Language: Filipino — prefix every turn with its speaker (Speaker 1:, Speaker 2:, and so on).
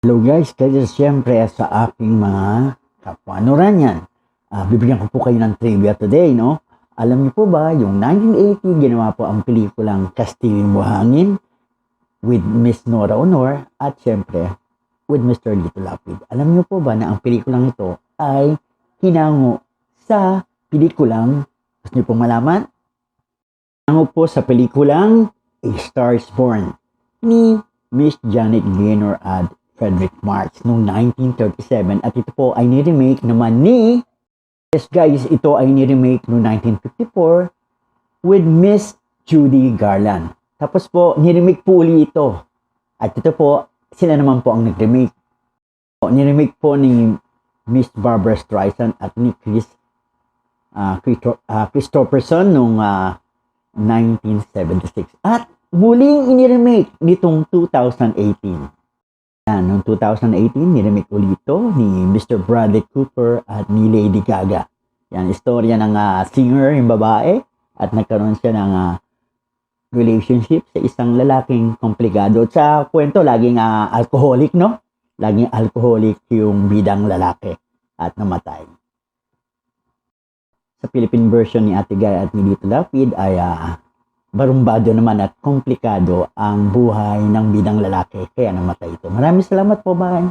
Speaker 1: Hello guys, kasi siyempre sa aking mga kapwa Noranian, bibigyan ko po kayo ng trivia today, no? Alam niyo po ba, yung 1980, ginawa po ang pelikulang Kastilong Buhangin with Miss Nora Honor at siyempre with Mr. Lito Lapid. Alam niyo po ba na ang pelikulang ito ay hinango sa pelikulang, gusto niyo pong malaman? Hinango po sa pelikulang A Star is Born ni Miss Janet Gaynor at Frederick Marx noong 1937 at ito po ay ni-remake naman ni ito ay ni-remake noong 1954 with Miss Judy Garland. Tapos po, ni-remake po uli ito. At ito po, sila naman po ang nag-remake. Ni-remake po ni Miss Barbara Streisand at ni Christopherson noong 1976. At muling ini-remake nitong 2018. Noong 2018, ni-remake ulit ito ni Mr. Bradley Cooper at ni Lady Gaga. Yan, istorya ng singer, yung babae, at nagkaroon siya ng relationship sa isang lalaking komplikado. At sa kwento, laging alcoholic, no? Laging alcoholic yung bidang lalaki at namatay. Sa Philippine version ni Ate Guy at ni Lito Lapid ay barumbado naman at komplikado ang buhay ng bidang lalaki, kaya namatay ito. Maraming salamat po, bye!